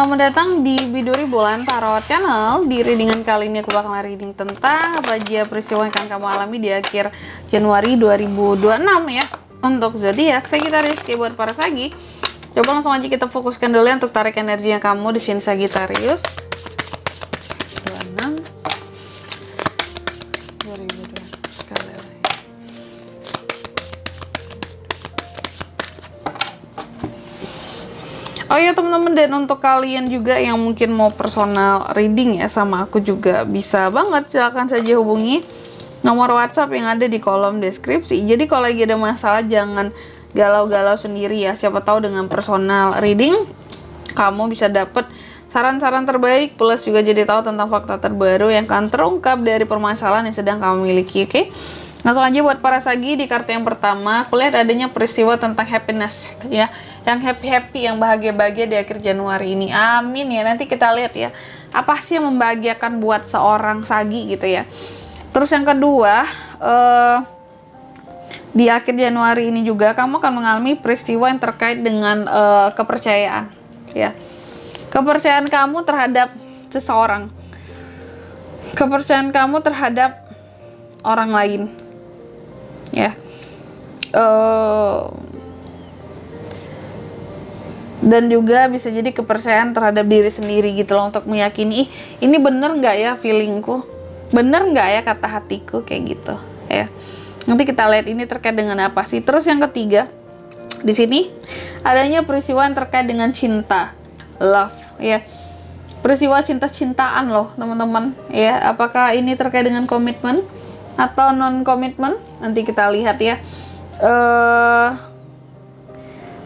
Selamat datang di Biduri Bulan Tarot Channel. Di readingan kali ini aku bakal reading tentang apa aja peristiwa yang akan kamu alami di akhir Januari 2026 ya. Untuk zodiak Sagittarius, buat para Sagi. Coba langsung aja kita fokuskan dulu ya untuk tarik energinya kamu di sini Sagittarius. 26 2022 sekali lagi. Oh ya teman-teman, dan untuk kalian juga yang mungkin mau personal reading ya sama aku juga bisa banget, silahkan saja hubungi nomor WhatsApp yang ada di kolom deskripsi. Jadi kalau lagi ada masalah jangan galau-galau sendiri ya, siapa tahu dengan personal reading kamu bisa dapet saran-saran terbaik, plus juga jadi tahu tentang fakta terbaru yang akan terungkap dari permasalahan yang sedang kamu miliki. Oke? Langsung aja buat para Sagi, di kartu yang pertama aku lihat adanya peristiwa tentang happiness ya, yang happy-happy, yang bahagia-bahagia di akhir Januari ini. Amin ya. Nanti kita lihat ya, apa sih yang membahagiakan buat seorang Sagi gitu ya. Terus yang kedua, di akhir Januari ini juga kamu akan mengalami peristiwa yang terkait dengan kepercayaan ya. Kepercayaan kamu terhadap seseorang, kepercayaan kamu terhadap orang lain ya. Dan juga bisa jadi kepercayaan terhadap diri sendiri gitu loh, untuk meyakini ini bener nggak ya feelingku, bener nggak ya kata hatiku, kayak gitu ya. Nanti kita lihat ini terkait dengan apa sih. Terus yang ketiga, di sini adanya peristiwa yang terkait dengan cinta, love ya, peristiwa cinta-cintaan loh teman-teman ya. Apakah ini terkait dengan komitmen atau non komitmen, nanti kita lihat ya.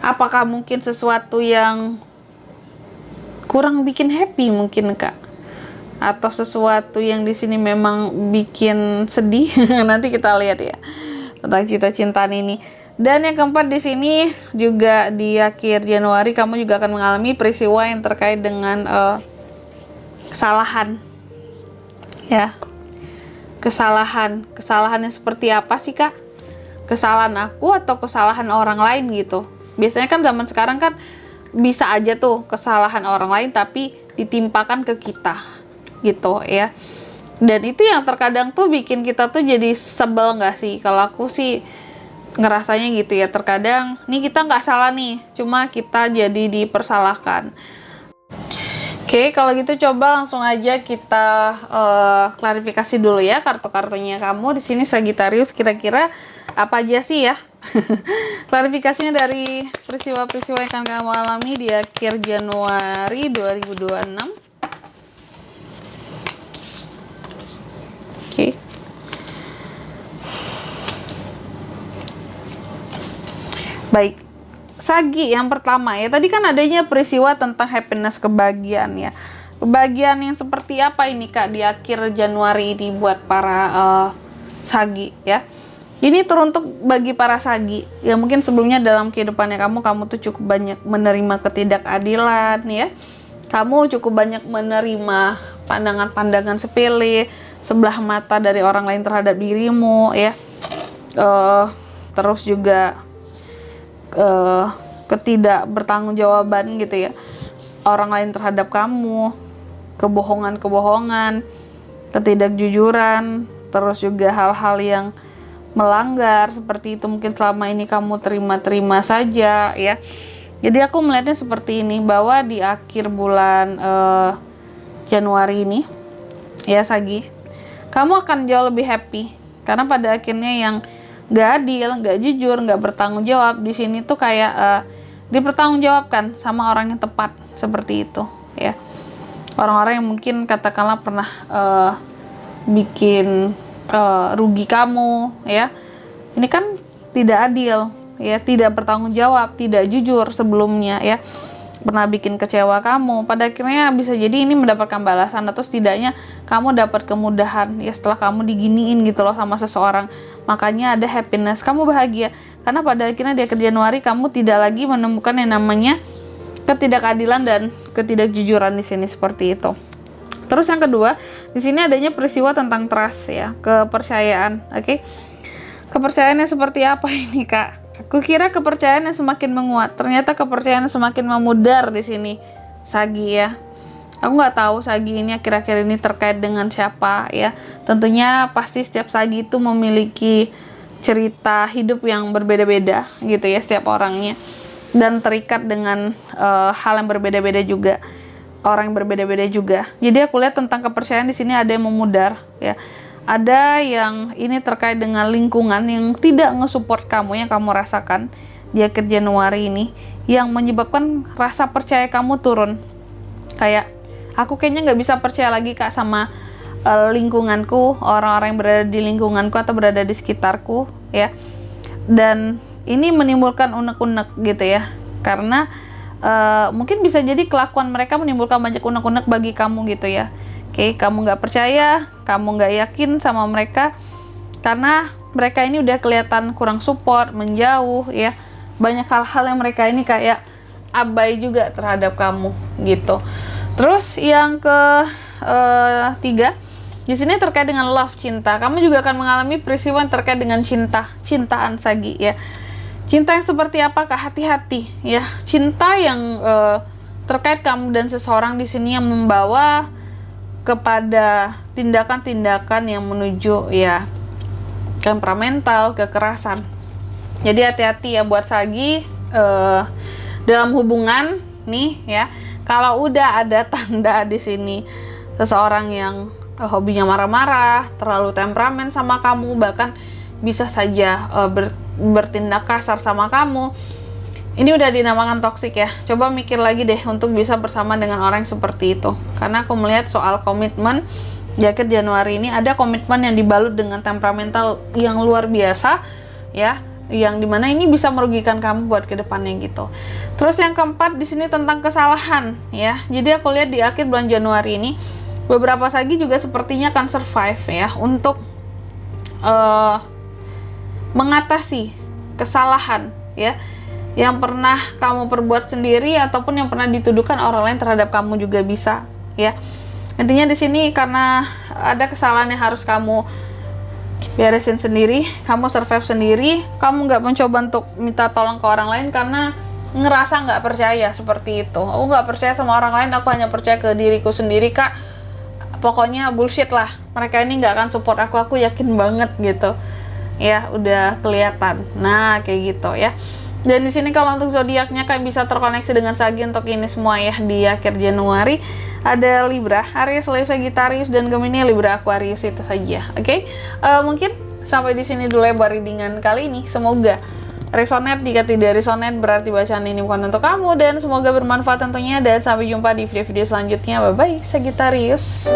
Apakah mungkin sesuatu yang kurang bikin happy mungkin kak, atau sesuatu yang di sini memang bikin sedih. Nanti kita lihat ya tentang cinta-cintaan ini. Dan yang keempat, di sini juga di akhir Januari kamu juga akan mengalami peristiwa yang terkait dengan kesalahan ya. Kesalahannya seperti apa sih kak? Kesalahan aku atau kesalahan orang lain gitu. Biasanya kan zaman sekarang kan bisa aja tuh kesalahan orang lain tapi ditimpakan ke kita gitu ya. Dan itu yang terkadang tuh bikin kita tuh jadi sebel nggak sih? Kalau aku sih ngerasanya gitu ya, terkadang nih kita nggak salah nih, cuma kita jadi dipersalahkan. Oke, kalau gitu coba langsung aja kita klarifikasi dulu ya kartu-kartunya kamu di sini Sagittarius, kira-kira apa aja sih ya klarifikasinya dari peristiwa-peristiwa yang akan kamu alami di akhir Januari 2026. Oke. Baik. Sagi yang pertama ya, tadi kan adanya peristiwa tentang happiness, kebahagiaan ya. Kebahagiaan yang seperti apa ini kak di akhir Januari ini buat para Sagi ya. Ini teruntuk bagi para Sagi yang mungkin sebelumnya dalam kehidupannya kamu tuh cukup banyak menerima ketidakadilan ya. Kamu cukup banyak menerima pandangan-pandangan sepele, sebelah mata dari orang lain terhadap dirimu ya. Terus juga ketidakbertanggungjawaban gitu ya orang lain terhadap kamu, kebohongan-kebohongan, ketidakjujuran, terus juga hal-hal yang melanggar seperti itu mungkin selama ini kamu terima-terima saja ya. Jadi aku melihatnya seperti ini, bahwa di akhir bulan Januari ini ya Sagi, kamu akan jauh lebih happy karena pada akhirnya yang gak adil, gak jujur, gak bertanggung jawab di sini tuh kayak dipertanggungjawabkan sama orang yang tepat, seperti itu ya. Orang-orang yang mungkin katakanlah pernah bikin rugi kamu ya. Ini kan tidak adil ya, tidak bertanggung jawab, tidak jujur sebelumnya ya, pernah bikin kecewa kamu. Pada akhirnya bisa jadi ini mendapatkan balasan, atau setidaknya kamu dapat kemudahan ya setelah kamu diginiin gitu loh sama seseorang. Makanya ada happiness, kamu bahagia karena pada akhirnya di akhir Januari kamu tidak lagi menemukan yang namanya ketidakadilan dan ketidakjujuran di sini, seperti itu. Terus yang kedua, di sini adanya peristiwa tentang trust ya, kepercayaan. Oke. Kepercayaannya seperti apa ini, Kak? Aku kira kepercayaan yang semakin menguat, ternyata kepercayaan yang semakin memudar di sini. Sagi ya. Aku nggak tahu Sagi ini akhir-akhir ini terkait dengan siapa ya. Tentunya pasti setiap Sagi itu memiliki cerita hidup yang berbeda-beda gitu ya setiap orangnya, dan terikat dengan hal yang berbeda-beda juga, orang yang berbeda-beda juga. Jadi aku lihat tentang kepercayaan di sini ada yang memudar ya. Ada yang ini terkait dengan lingkungan yang tidak nge-support kamu, yang kamu rasakan di akhir Januari ini, yang menyebabkan rasa percaya kamu turun. Kayak aku kayaknya nggak bisa percaya lagi Kak sama lingkunganku, orang-orang yang berada di lingkunganku atau berada di sekitarku ya. Dan ini menimbulkan unek-unek gitu ya, karena mungkin bisa jadi kelakuan mereka menimbulkan banyak unek-unek bagi kamu gitu ya. Oke, kamu nggak percaya, kamu nggak yakin sama mereka karena mereka ini udah kelihatan kurang support, menjauh ya. Banyak hal-hal yang mereka ini kayak abai juga terhadap kamu gitu. Terus yang ketiga, di sini terkait dengan love, cinta. Kamu juga akan mengalami peristiwa yang terkait dengan cintaan Sagi ya. Cinta yang seperti apakah? Hati-hati ya. Cinta yang terkait kamu dan seseorang di sini yang membawa kepada tindakan-tindakan yang menuju ya temperamental, kekerasan. Jadi hati-hati ya buat Sagi dalam hubungan nih ya. Kalau udah ada tanda di sini seseorang yang hobinya marah-marah, terlalu temperamen sama kamu, bahkan bisa saja bertindak kasar sama kamu, ini udah dinamakan toksik ya. Coba mikir lagi deh untuk bisa bersama dengan orang yang seperti itu. Karena aku melihat soal komitmen di akhir Januari ini ada komitmen yang dibalut dengan temperamental yang luar biasa ya, yang dimana ini bisa merugikan kamu buat kedepannya gitu. Terus yang keempat di sini tentang kesalahan ya. Jadi aku lihat di akhir bulan Januari ini beberapa Sagi juga sepertinya akan survive ya untuk mengatasi kesalahan ya yang pernah kamu perbuat sendiri ataupun yang pernah dituduhkan orang lain terhadap kamu juga bisa ya. Intinya di sini karena ada kesalahan yang harus kamu beresin sendiri, kamu survive sendiri, kamu nggak mencoba untuk minta tolong ke orang lain karena ngerasa nggak percaya seperti itu. Aku nggak percaya sama orang lain, aku hanya percaya ke diriku sendiri Kak. Pokoknya bullshit lah, mereka ini nggak akan support aku yakin banget gitu ya, udah kelihatan. Nah kayak gitu ya. Dan di sini kalau untuk zodiaknya Kak bisa terkoneksi dengan Sagi untuk ini semua ya di akhir Januari. Ada Libra, Aries, Leo, Sagittarius, dan Gemini, Libra, Aquarius, itu saja. Oke, mungkin sampai di sini dulu ya buat readingan kali ini. Semoga resonate. Jika tidak resonate berarti bacaan ini bukan untuk kamu, dan semoga bermanfaat tentunya. Dan sampai jumpa di video-video selanjutnya. Bye bye Sagittarius.